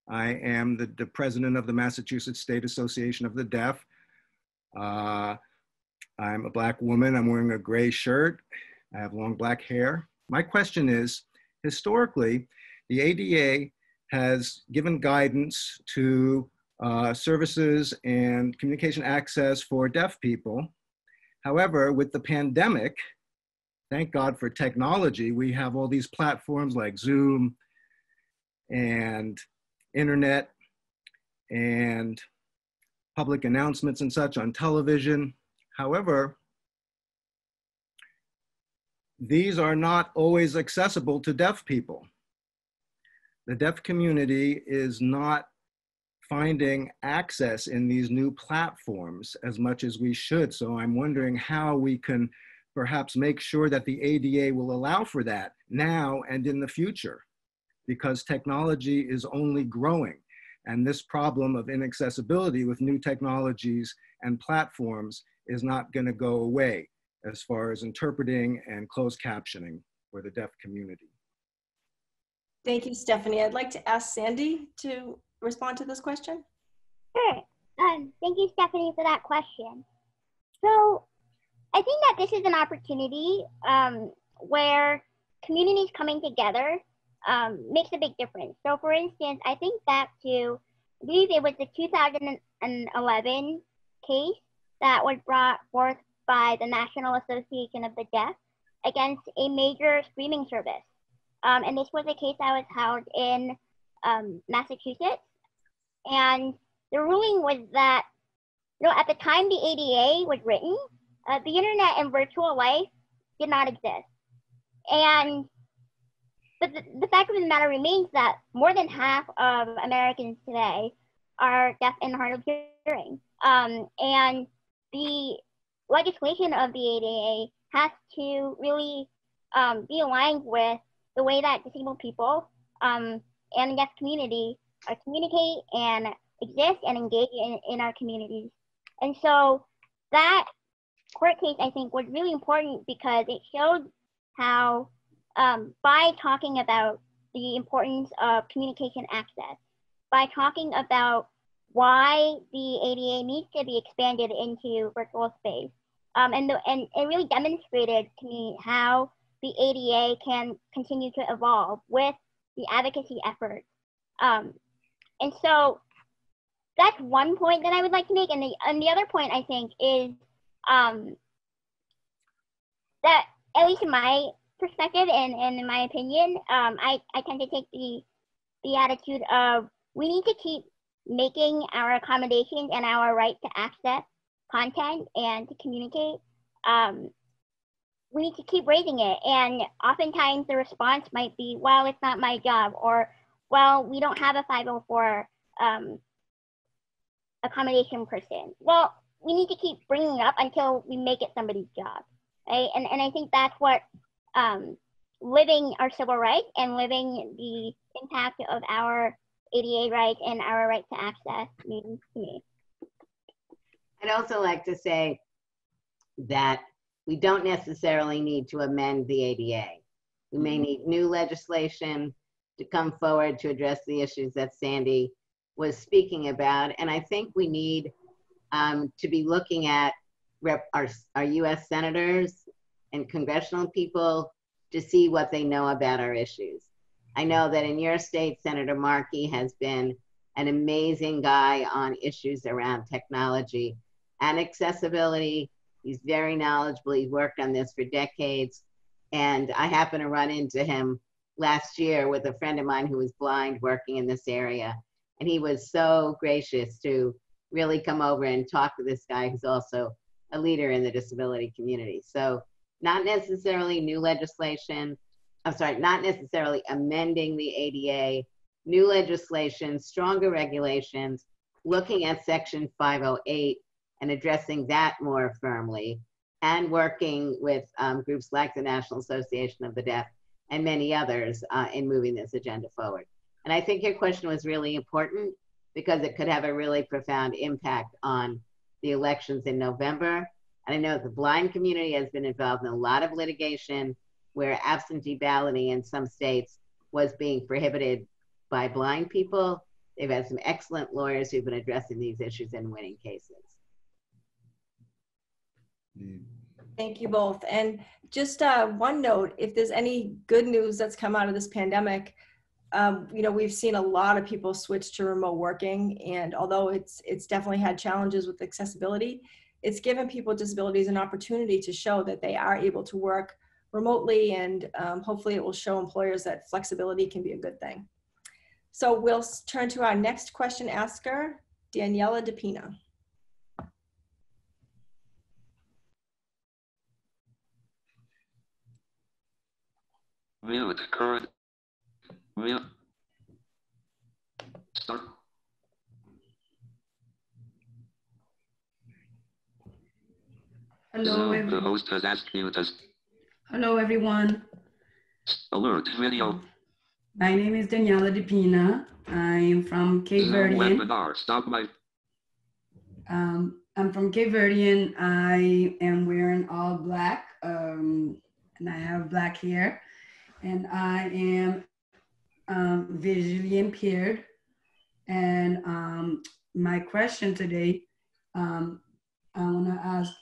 I am the president of the Massachusetts State Association of the Deaf. I'm a Black woman. I'm wearing a gray shirt. I have long black hair. My question is, historically, the ADA has given guidance to services and communication access for deaf people. However, with the pandemic, thank God for technology, we have all these platforms like Zoom and internet and public announcements and such on television. However, these are not always accessible to deaf people. The deaf community is not finding access in these new platforms as much as we should. So I'm wondering how we can perhaps make sure that the ADA will allow for that now and in the future, because technology is only growing. And this problem of inaccessibility with new technologies and platforms is not going to go away as far as interpreting and closed captioning for the deaf community. Thank you, Stephanie. I'd like to ask Sandy to respond to this question. Sure. Thank you, Stephanie, for that question. So I think that this is an opportunity where communities coming together makes a big difference. So for instance, I think back to, I believe it was the 2011 case that was brought forth by the National Association of the Deaf against a major streaming service. And this was a case that was held in Massachusetts. And the ruling was that, at the time the ADA was written, the internet and virtual life did not exist. But the fact of the matter remains that more than half of Americans today are deaf and hard of hearing. And the legislation of the ADA has to really be aligned with the way that disabled people and the deaf community communicate and exist and engage in our communities. And so that court case, I think, was really important because it showed how by talking about the importance of communication access, by talking about why the ADA needs to be expanded into virtual space, and it really demonstrated to me how the ADA can continue to evolve with the advocacy efforts. And so that's one point that I would like to make. And the other point, I think, is that, at least in my perspective and in my opinion, I tend to take the attitude of we need to keep making our accommodations and our right to access content and to communicate. We need to keep raising it. And oftentimes the response might be, well, it's not my job, or, well, we don't have a 504 accommodation person. Well, we need to keep bringing it up until we make it somebody's job, right? And I think that's what living our civil rights and living the impact of our ADA rights and our right to access means to me. I'd also like to say that we don't necessarily need to amend the ADA. We may need new legislation to come forward to address the issues that Sandy was speaking about. And I think we need to be looking at our US senators and congressional people to see what they know about our issues. I know that in your state, Senator Markey has been an amazing guy on issues around technology and accessibility. He's very knowledgeable. He's worked on this for decades. And I happened to run into him last year with a friend of mine who was blind working in this area. And he was so gracious to really come over and talk to this guy who's also a leader in the disability community. So not necessarily new legislation, not necessarily amending the ADA, new legislation, stronger regulations, looking at Section 508 and addressing that more firmly, and working with groups like the National Association of the Deaf and many others in moving this agenda forward. And I think your question was really important because it could have a really profound impact on the elections in November And I know the blind community has been involved in a lot of litigation where absentee balloting in some states was being prohibited by blind people. They've had some excellent lawyers who've been addressing these issues and winning cases. Thank you both. And just one note, if there's any good news that's come out of this pandemic, you know, we've seen a lot of people switch to remote working, and although it's definitely had challenges with accessibility, it's given people with disabilities an opportunity to show that they are able to work remotely, and hopefully it will show employers that flexibility can be a good thing. So we'll turn to our next question asker, Daniela DePina. Mute current. Mute. Start. Hello, Zoom, everyone. the host has asked you to. Hello, everyone. Alert video. My name is Daniela DePina. I am from Cape Zoom Verdean. webinar. Stop my. I'm from Cape Verdean. I am wearing all black, and I have black hair, and I am visually impaired. And my question today, I want to ask,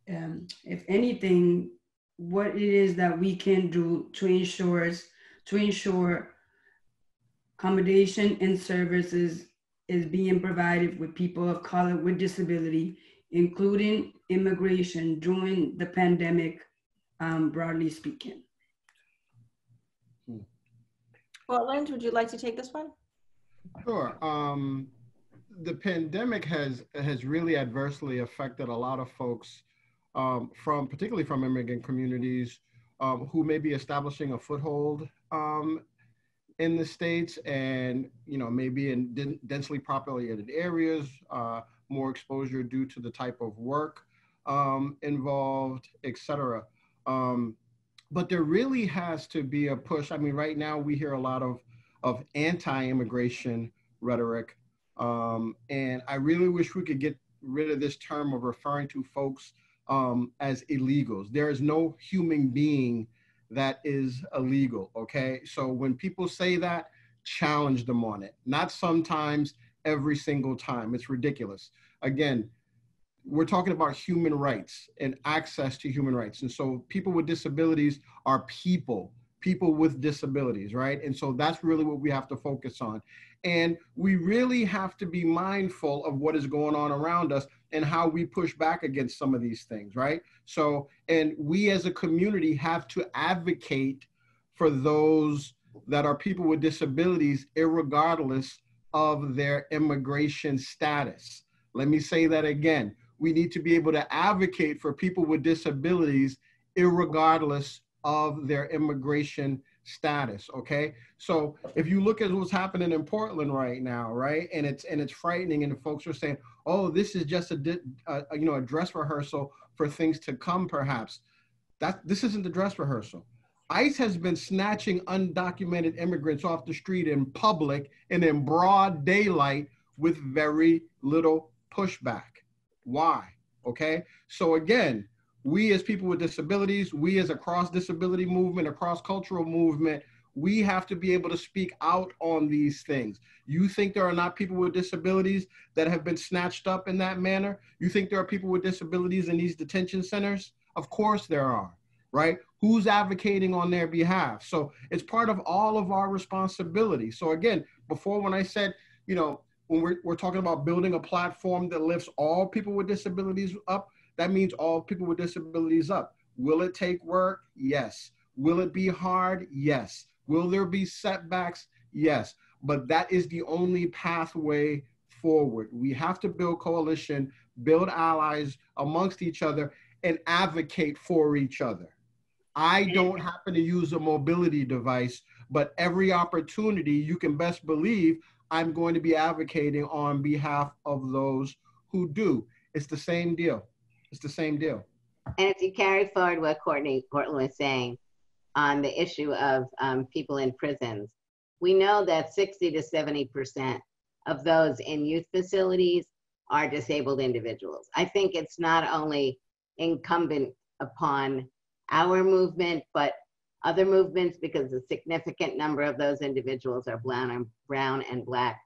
if anything, what it is that we can do to ensure accommodation and services is being provided with people of color with disability, including immigration during the pandemic, broadly speaking. Portland, would you like to take this one? Sure. The pandemic has really adversely affected a lot of folks, particularly from immigrant communities, who may be establishing a foothold in the States, and maybe in densely populated areas, more exposure due to the type of work involved, et cetera. But there really has to be a push. I mean, right now we hear a lot of anti-immigration rhetoric, and I really wish we could get rid of this term of referring to folks as illegals. There is no human being that is illegal, okay? So when people say that, challenge them on it. Not sometimes, every single time. It's ridiculous. Again, we're talking about human rights and access to human rights. And so people with disabilities are people with disabilities, right? And so that's really what we have to focus on. And we really have to be mindful of what is going on around us and how we push back against some of these things, right? So, and we as a community have to advocate for those that are people with disabilities, irregardless of their immigration status. Let me say that again. We need to be able to advocate for people with disabilities, irregardless of their immigration status, okay? So if you look at what's happening in Portland right now, right, and it's frightening, and folks are saying, oh, this is just a dress rehearsal for things to come, perhaps. This isn't the dress rehearsal. ICE has been snatching undocumented immigrants off the street in public and in broad daylight with very little pushback. Why? Okay, so again, we as people with disabilities, we as a cross-disability movement, a cross-cultural movement, we have to be able to speak out on these things. You think there are not people with disabilities that have been snatched up in that manner? You think there are people with disabilities in these detention centers? Of course there are, right? Who's advocating on their behalf? So it's part of all of our responsibility. So again, before when I said, when we're talking about building a platform that lifts all people with disabilities up, that means all people with disabilities up. Will it take work? Yes. Will it be hard? Yes. Will there be setbacks? Yes. But that is the only pathway forward. We have to build coalition, build allies amongst each other, and advocate for each other. I don't happen to use a mobility device, but every opportunity, you can best believe I'm going to be advocating on behalf of those who do. It's the same deal. It's the same deal. And if you carry forward what Cortland was saying on the issue of people in prisons, we know that 60 to 70% of those in youth facilities are disabled individuals. I think it's not only incumbent upon our movement, but other movements, because a significant number of those individuals are brown and Black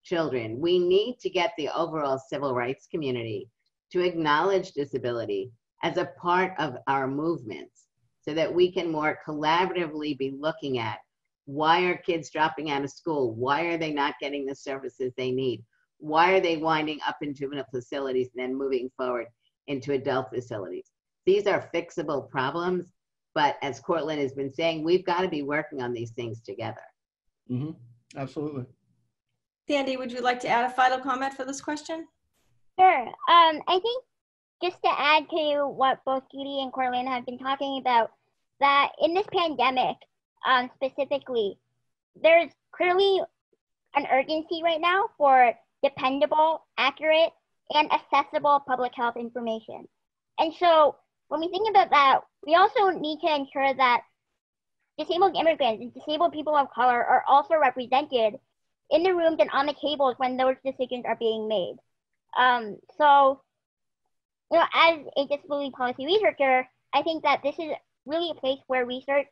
children. We need to get the overall civil rights community to acknowledge disability as a part of our movements so that we can more collaboratively be looking at why are kids dropping out of school? Why are they not getting the services they need? Why are they winding up in juvenile facilities and then moving forward into adult facilities? These are fixable problems, but as Cortland has been saying, we've got to be working on these things together. Mm-hmm. Absolutely. Sandy, would you like to add a final comment for this question? Sure. I think just to add to what both Judy and Cortland have been talking about, that in this pandemic, specifically, there's clearly an urgency right now for dependable, accurate, and accessible public health information. And so when we think about that, we also need to ensure that disabled immigrants and disabled people of color are also represented in the rooms and on the tables when those decisions are being made. So, you know, as a disability policy researcher, I think that this is really a place where research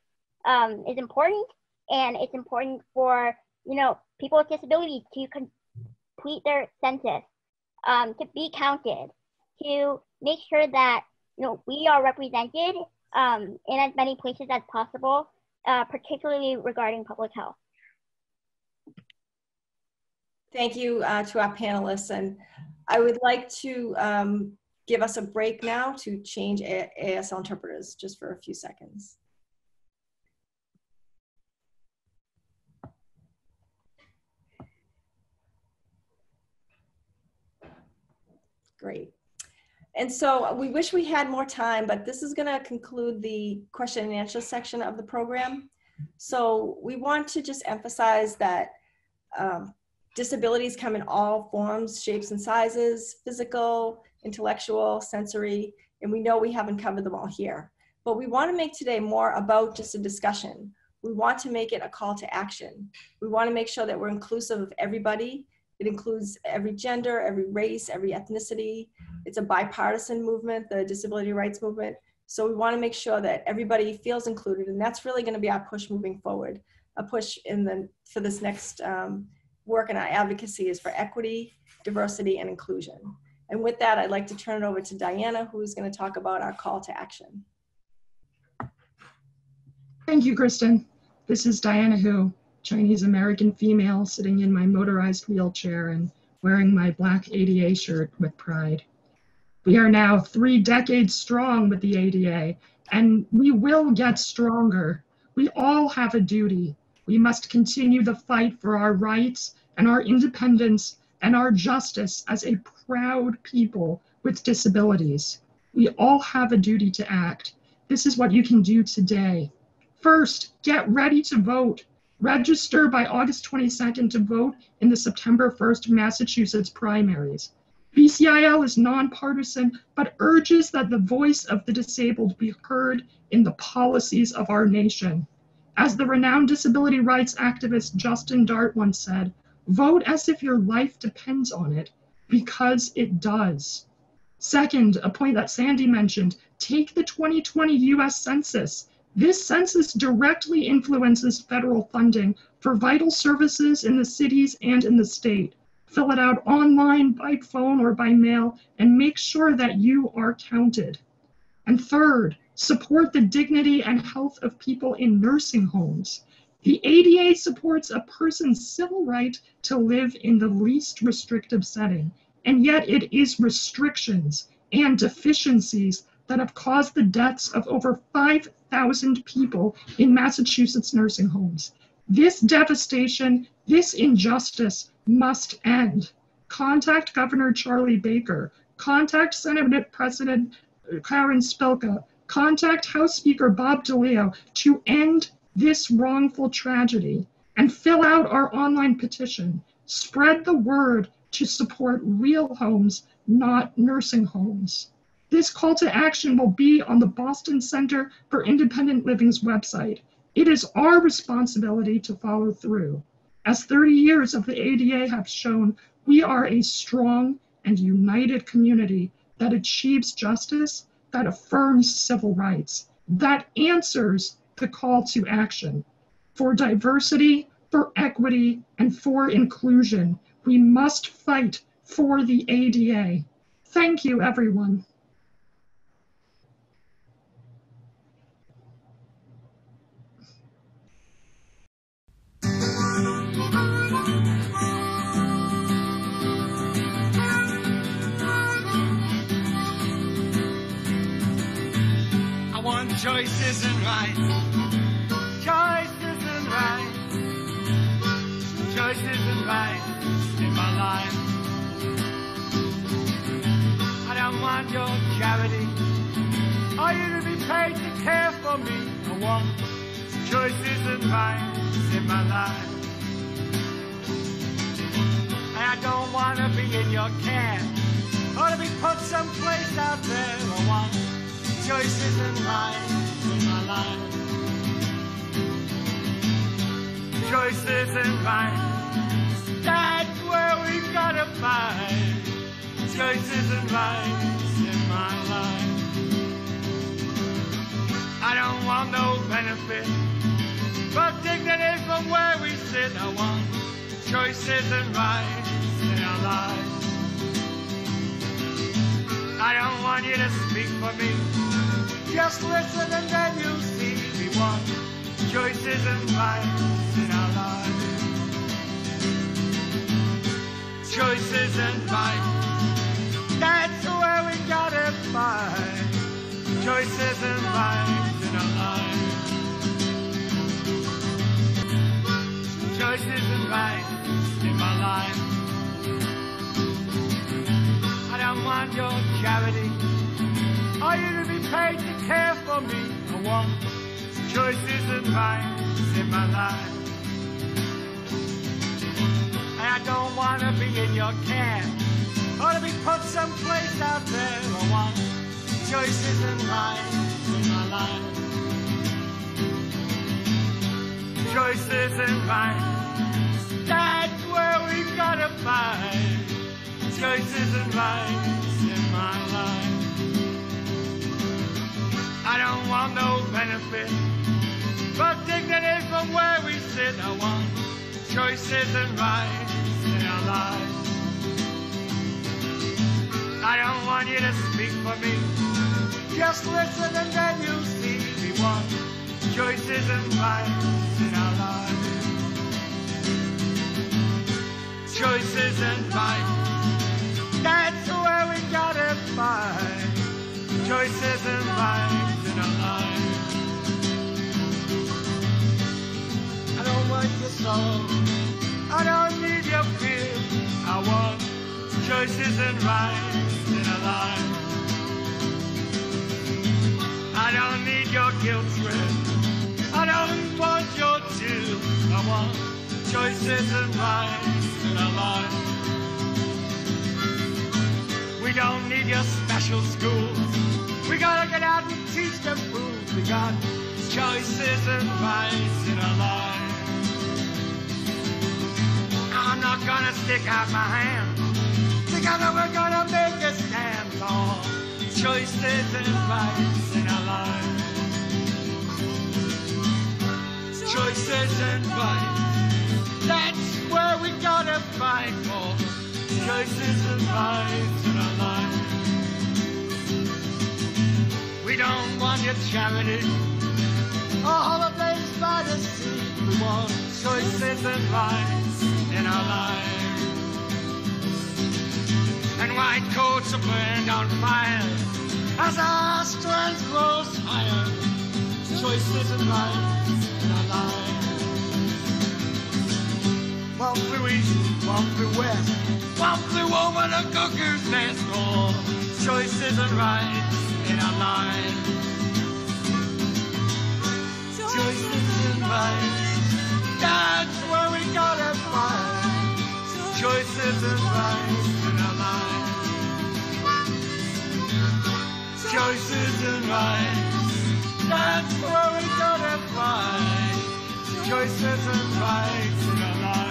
is important, and it's important for, you know, people with disabilities to complete their census, to be counted, to make sure that, you know, we are represented in as many places as possible, particularly regarding public health. Thank you to our panelists, and I would like to give us a break now to change ASL interpreters just for a few seconds. Great. And so we wish we had more time, but this is going to conclude the question and answer section of the program. So we want to just emphasize that disabilities come in all forms, shapes, and sizes: physical, intellectual, sensory, and we know we haven't covered them all here. But we want to make today more about just a discussion. We want to make it a call to action. We want to make sure that we're inclusive of everybody. It includes every gender, every race, every ethnicity. It's a bipartisan movement, the disability rights movement. So we want to make sure that everybody feels included, and that's really going to be our push moving forward. A push for this next work in our advocacy is for equity, diversity, and inclusion. And with that, I'd like to turn it over to Diana, who's going to talk about our call to action. Thank you, Kristen. This is Diana Hu, Chinese American female, sitting in my motorized wheelchair and wearing my black ADA shirt with pride. We are now 3 decades strong with the ADA, and we will get stronger. We all have a duty. We must continue the fight for our rights and our independence and our justice as a proud people with disabilities. We all have a duty to act. This is what you can do today. First, get ready to vote. Register by August 22nd to vote in the September 1st Massachusetts primaries. BCIL is nonpartisan, but urges that the voice of the disabled be heard in the policies of our nation. As the renowned disability rights activist Justin Dart once said, vote as if your life depends on it, because it does. Second, a point that Sandy mentioned, take the 2020 US Census. This census directly influences federal funding for vital services in the cities and in the state. Fill it out online, by phone, or by mail, and make sure that you are counted. And third, support the dignity and health of people in nursing homes. The ADA supports a person's civil right to live in the least restrictive setting, and yet it is restrictions and deficiencies that have caused the deaths of over 5,000 people in Massachusetts nursing homes. This devastation, this injustice must end. Contact Governor Charlie Baker, contact Senate President Karen Spilka, contact House Speaker Bob DeLeo to end this wrongful tragedy, and fill out our online petition. Spread the word to support real homes, not nursing homes. This call to action will be on the Boston Center for Independent Living's website. It is our responsibility to follow through. As 30 years of the ADA have shown, we are a strong and united community that achieves justice, that affirms civil rights, that answers the call to action. For diversity, for equity, and for inclusion, we must fight for the ADA. Thank you, everyone. I want choices and right. Choices and right. Choices and right in my life. I don't want your charity. Are you to be paid to care for me? I want choices and rights in my life. And I don't want to be in your care or to be put someplace out there. I want choices and rights in my life. Choices and rights, that's where we gotta find. Choices and rights in my life. I don't want no benefit, but dignity from where we sit. I want choices and rights in our lives. I don't want you to speak for me. Just listen and then you'll see. We want choices and rights in our lives. Choices and rights, that's where we gotta find. Choices and rights in our lives. Choices and rights in my life. I don't want your charity. Are you to be paid to care for me? I want choices and rights in my life. And I don't want to be in your care or to be put someplace out there. I want choices and rights in my life. Choices and rights, that's where we gotta find. Choices and rights in my life. I don't want no benefit, but dignity from where we sit. I want choices and rights in our lives. I don't want you to speak for me. Just listen and then you'll see. We want choices and rights in our lives. Choices and rights, that's where we gotta find. Choices and rights in our lives. I don't want your soul, I don't need your fear. I want choices and rights in our lives. I don't need your guilt trip, I don't want your two. I want choices and rights in our lives. We don't need your special schools. We gotta get out and teach them fools. We got choices and rights in our lives. I'm not gonna stick out my hand. Together we're gonna make a stand for choices and rights in our lives. Choices and rights, that's where we gotta fight for. Choices and rights in our lives. We don't want your charity or holidays by the sea. We want choices and rights in our lives. And white coats are burned on fire as our strength grows higher. Choices and rights in our lives. One flew east, one flew west, one flew over the cuckoo's nest. Oh, choices and rights in our lives. Choices and rights, that's where we gotta find. Choices and rights in our lives. Choices and rights, that's where we gotta find. Choices and rights in our lives.